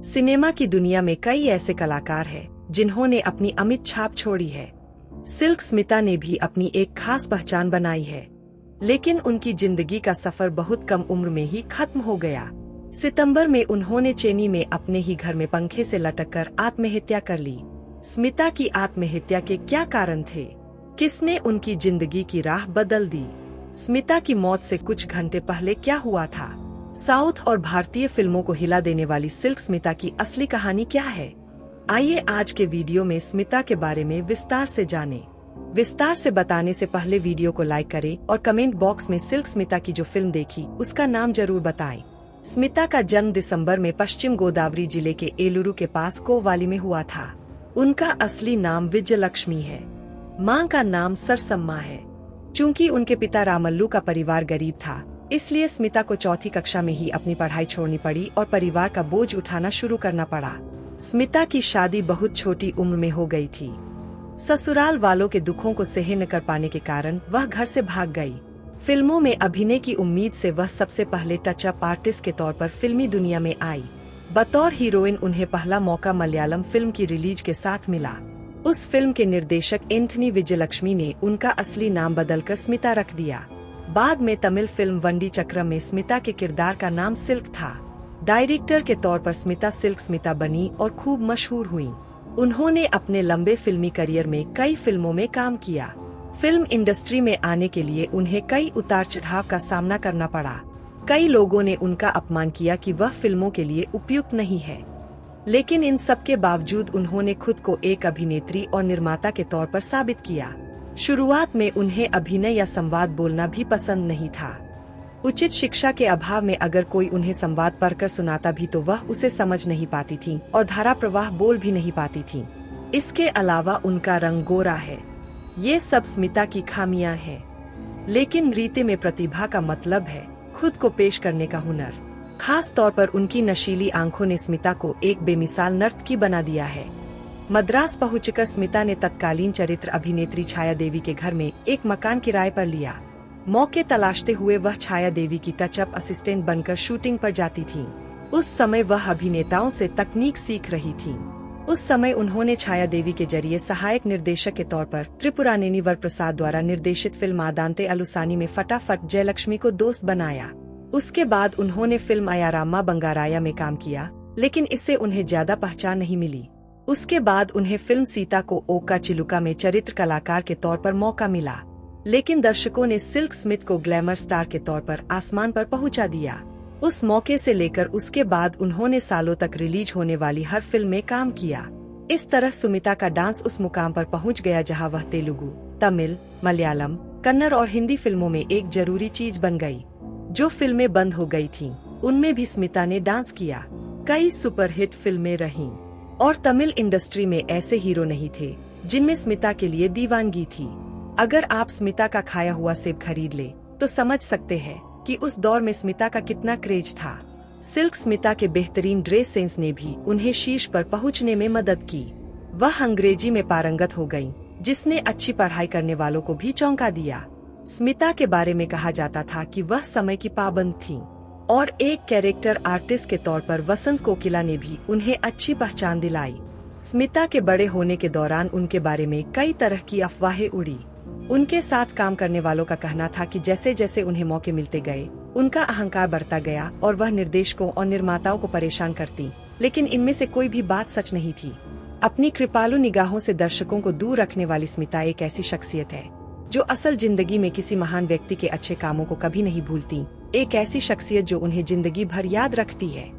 Cinema की दुनिया में कई ऐसे कलाकार हैं जिन्होंने अपनी अमिट छाप छोड़ी है। सिल्क स्मिता ने भी अपनी एक खास पहचान बनाई है, लेकिन उनकी जिंदगी का सफर बहुत कम उम्र में ही खत्म हो गया। सितंबर में उन्होंने चेन्नई में अपने ही घर में पंखे से लटककर आत्महत्या कर ली। स्मिता की आत्महत्या के क्या कारण थे? किसने उनकी जिंदगी की राह बदल दी? स्मिता की मौत से कुछ घंटे पहले क्या हुआ था? साउथ और भारतीय फिल्मों को हिला देने वाली सिल्क स्मिता की असली कहानी क्या है? आइए आज के वीडियो में स्मिता के बारे में विस्तार से जानें। विस्तार से बताने से पहले वीडियो को लाइक करें और कमेंट बॉक्स में सिल्क स्मिता की जो फिल्म देखी उसका नाम जरूर बताएं। स्मिता का जन्म दिसंबर में पश्चिम गोदावरी जिले के एलुरु के पास कोवाली में हुआ था। उनका असली नाम विजयलक्ष्मी है। मां का नाम सरसम्मा है। चूंकि उनके पिता रामल्लू का परिवार गरीब था, इसलिए स्मिता को चौथी कक्षा में ही अपनी पढ़ाई छोड़नी पड़ी और परिवार का बोझ उठाना शुरू करना पड़ा। स्मिता की शादी बहुत छोटी उम्र में हो गई थी। ससुराल वालों के दुखों को सह न कर पाने के कारण वह घर से भाग गई। फिल्मों में अभिनय की उम्मीद से वह सबसे पहले टच अप आर्टिस्ट के तौर पर फिल्मी दुनिया में आई। बतौर हीरोइन उन्हें पहला मौका मलयालम फिल्म की रिलीज के साथ मिला। उस फिल्म के निर्देशक एंथनी विजयलक्ष्मी ने उनका असली नाम बदलकर स्मिता रख दिया। बाद में तमिल फिल्म वंडी चक्रम में स्मिता के किरदार का नाम सिल्क था। डायरेक्टर के तौर पर स्मिता सिल्क स्मिता बनी और खूब मशहूर हुई। उन्होंने अपने लंबे फिल्मी करियर में कई फिल्मों में काम किया। फिल्म इंडस्ट्री में आने के लिए उन्हें कई उतार चढ़ाव का सामना करना पड़ा। कई लोगों ने उनका अपमान किया कि वह फिल्मों के लिए उपयुक्त नहीं है, लेकिन इन सब के बावजूद उन्होंने खुद को एक अभिनेत्री और निर्माता के तौर पर साबित किया। शुरुआत में उन्हें अभिनय या संवाद बोलना भी पसंद नहीं था। उचित शिक्षा के अभाव में अगर कोई उन्हें संवाद पढ़कर सुनाता भी तो वह उसे समझ नहीं पाती थीं और धारा प्रवाह बोल भी नहीं पाती थीं। इसके अलावा उनका रंग गोरा है। ये सब स्मिता की खामियां हैं, लेकिन नृत्य में प्रतिभा का मतलब है खुद को पेश करने का हुनर। खास तौर पर उनकी नशीली आंखों ने स्मिता को एक बेमिसाल नर्तकी बना दिया है। मद्रास पहुंचकर स्मिता ने तत्कालीन चरित्र अभिनेत्री छाया देवी के घर में एक मकान किराए पर लिया। मौके तलाशते हुए वह छाया देवी की टच अप असिस्टेंट बनकर शूटिंग पर जाती थीं। उस समय वह अभिनेताओं से तकनीक सीख रही थीं। उस समय उन्होंने छाया देवी के जरिए सहायक निर्देशक के तौर पर त्रिपुरानेनी वरप्रसाद द्वारा निर्देशित फिल्म आदांते अलुसानी में फटाफट जयलक्ष्मी को दोस्त बनाया। उसके बाद उन्होंने फिल्म अयाराम्मा बंगाराया में काम किया, लेकिन इससे उन्हें ज्यादा पहचान नहीं मिली। उसके बाद उन्हें फिल्म सीता को ओका चिलुका में चरित्र कलाकार के तौर पर मौका मिला, लेकिन दर्शकों ने सिल्क स्मिथ को ग्लैमर स्टार के तौर पर आसमान पर पहुंचा दिया। उस मौके से लेकर उसके बाद उन्होंने सालों तक रिलीज होने वाली हर फिल्म में काम किया। इस तरह स्मिता का डांस उस मुकाम पर पहुंच गया जहां वह तेलुगु, तमिल, मलयालम, कन्नड़ और हिंदी फिल्मों में एक जरूरी चीज बन गई। जो फिल्में बंद हो गई थीं, उनमें भी स्मिता ने डांस किया। कई सुपरहिट फिल्में रहीं और तमिल इंडस्ट्री में ऐसे हीरो नहीं थे जिनमें स्मिता के लिए दीवानगी थी। अगर आप स्मिता का खाया हुआ सेब खरीद ले तो समझ सकते हैं कि उस दौर में स्मिता का कितना क्रेज था। सिल्क स्मिता के बेहतरीन ड्रेस सेंस ने भी उन्हें शीर्ष पर पहुंचने में मदद की। वह अंग्रेजी में पारंगत हो गईं, जिसने अच्छी पढ़ाई करने वालों को भी चौंका दिया। स्मिता के बारे में कहा जाता था कि वह समय की पाबंद थीं और एक कैरेक्टर आर्टिस्ट के तौर पर वसंत कोकिला ने भी उन्हें अच्छी पहचान दिलाई। स्मिता के बड़े होने के दौरान उनके बारे में कई तरह की अफवाहें उड़ी। उनके साथ काम करने वालों का कहना था कि जैसे जैसे उन्हें मौके मिलते गए, उनका अहंकार बढ़ता गया और वह निर्देशकों और निर्माताओं को परेशान करती, लेकिन इनमें से कोई भी बात सच नहीं थी। अपनी कृपालु निगाहों से दर्शकों को दूर रखने वाली स्मिता एक ऐसी शख्सियत है जो असल जिंदगी में किसी महान व्यक्ति के अच्छे कामों को कभी नहीं भूलती। एक ऐसी शख्सियत जो उन्हें जिंदगी भर याद रखती है।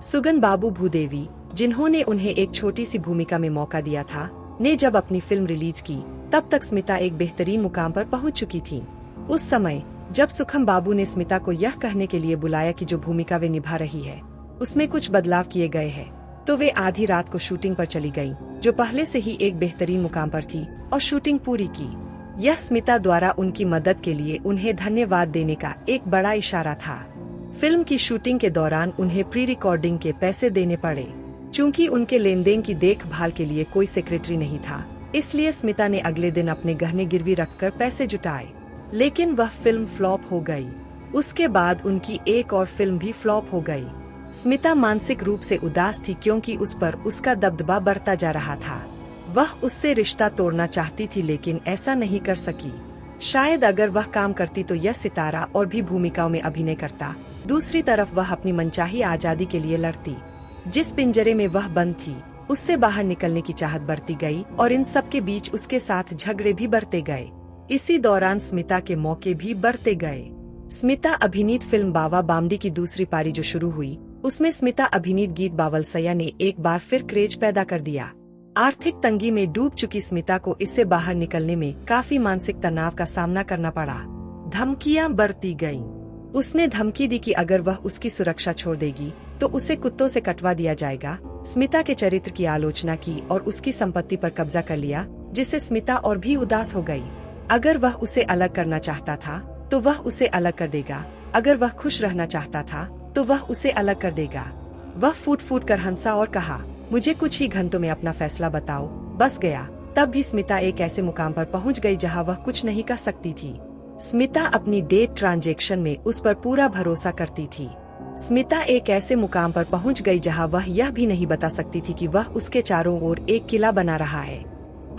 सुगन बाबू भूदेवी, जिन्होंने उन्हें एक छोटी सी भूमिका में मौका दिया था, ने जब अपनी फिल्म रिलीज की तब तक स्मिता एक बेहतरीन मुकाम पर पहुंच चुकी थी। उस समय जब सुखम बाबू ने स्मिता को यह कहने के लिए बुलाया कि जो भूमिका वे निभा रही है उसमें कुछ बदलाव किए गए हैं, तो वे आधी रात को शूटिंग पर चली गईं, जो पहले से ही एक बेहतरीन मुकाम पर थी, और शूटिंग पूरी की। यह स्मिता द्वारा उनकी मदद के लिए उन्हें धन्यवाद देने का एक बड़ा इशारा था। फिल्म की शूटिंग के दौरान उन्हें प्री रिकॉर्डिंग के पैसे देने पड़े। चूँकि उनके लेन देन की देखभाल के लिए कोई सेक्रेटरी नहीं था, इसलिए स्मिता ने अगले दिन अपने गहने गिरवी रखकर पैसे जुटाए, लेकिन वह फिल्म फ्लॉप हो गई। उसके बाद उनकी एक और फिल्म भी फ्लॉप हो गई। स्मिता मानसिक रूप से उदास थी क्योंकि उस पर उसका दबदबा बढ़ता जा रहा था। वह उससे रिश्ता तोड़ना चाहती थी लेकिन ऐसा नहीं कर सकी। शायद अगर वह काम करती तो यह सितारा और भी भूमिकाओं में अभिनय करता। दूसरी तरफ वह अपनी मनचाही आजादी के लिए लड़ती। जिस पिंजरे में वह बंद थी उससे बाहर निकलने की चाहत बढ़ती गई और इन सब के बीच उसके साथ झगड़े भी बढ़ते गए। इसी दौरान स्मिता के मौके भी बढ़ते गए। स्मिता अभिनीत फिल्म बावा बामडी की दूसरी पारी जो शुरू हुई उसमें स्मिता अभिनीत गीत बावलसैया ने एक बार फिर क्रेज पैदा कर दिया। आर्थिक तंगी में डूब चुकी स्मिता को इससे बाहर निकलने में काफी मानसिक तनाव का सामना करना पड़ा। धमकियां बढ़ती गईं। उसने धमकी दी कि अगर वह उसकी सुरक्षा छोड़ देगी तो उसे कुत्तों से कटवा दिया जाएगा। स्मिता के चरित्र की आलोचना की और उसकी संपत्ति पर कब्जा कर लिया, जिससे स्मिता और भी उदास हो गई। अगर वह उसे अलग करना चाहता था तो वह उसे अलग कर देगा, अगर वह खुश रहना चाहता था तो वह उसे अलग कर देगा। वह फूट फूट कर हंसा और कहा, मुझे कुछ ही घंटों में अपना फैसला बताओ, बस गया। तब भी स्मिता एक ऐसे मुकाम पर पहुंच गई जहां वह कुछ नहीं कर सकती थी। स्मिता अपनी डेट ट्रांजैक्शन में उस पर पूरा भरोसा करती थी। स्मिता एक ऐसे मुकाम पर पहुंच गई जहां वह यह भी नहीं बता सकती थी कि वह उसके चारों ओर एक किला बना रहा है।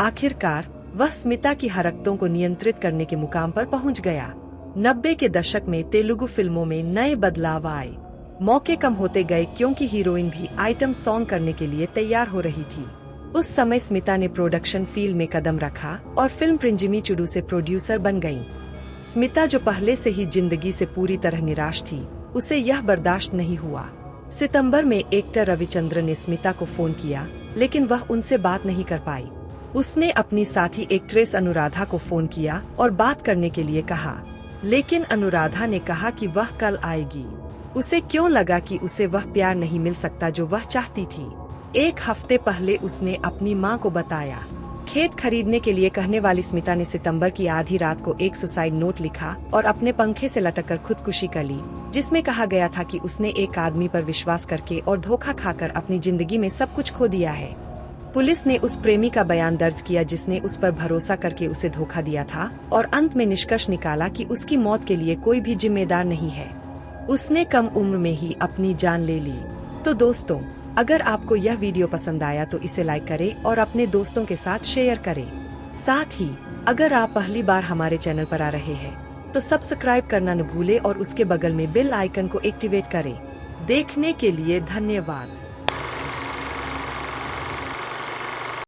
आखिरकार वह स्मिता की हरकतों को नियंत्रित करने के मुकाम पर पहुंच गया। 90 के दशक में तेलुगु फिल्मों में नए बदलाव आए। मौके कम होते गए क्योंकि हीरोइन भी आइटम सॉन्ग करने के लिए तैयार हो रही थी। उस समय स्मिता ने प्रोडक्शन फील्ड में कदम रखा और फिल्म प्रिंजिमी चुडू से प्रोड्यूसर बन गयी। स्मिता जो पहले से ही जिंदगी से पूरी तरह निराश थी, उसे यह बर्दाश्त नहीं हुआ। सितंबर में एक्टर रविचंद्र ने स्मिता को फोन किया लेकिन वह उनसे बात नहीं कर पाई। उसने अपनी साथी एक्ट्रेस अनुराधा को फोन किया और बात करने के लिए कहा, लेकिन अनुराधा ने कहा कि वह कल आएगी। उसे क्यों लगा कि उसे वह प्यार नहीं मिल सकता जो वह चाहती थी। एक हफ्ते पहले उसने अपनी मां को बताया। खेत खरीदने के लिए कहने वाली स्मिता ने सितंबर की आधी रात को एक सुसाइड नोट लिखा और अपने पंखे से लटककर खुदकुशी कर ली, जिसमें कहा गया था कि उसने एक आदमी पर विश्वास करके और धोखा खाकर अपनी जिंदगी में सब कुछ खो दिया है। पुलिस ने उस प्रेमी का बयान दर्ज किया जिसने उस पर भरोसा करके उसे धोखा दिया था और अंत में निष्कर्ष निकाला कि उसकी मौत के लिए कोई भी जिम्मेदार नहीं है। उसने कम उम्र में ही अपनी जान ले ली। तो दोस्तों, अगर आपको यह वीडियो पसंद आया तो इसे लाइक करें और अपने दोस्तों के साथ शेयर करें। साथ ही अगर आप पहली बार हमारे चैनल पर आ रहे हैं तो सब्सक्राइब करना न भूलें और उसके बगल में बेल आइकन को एक्टिवेट करें। देखने के लिए धन्यवाद।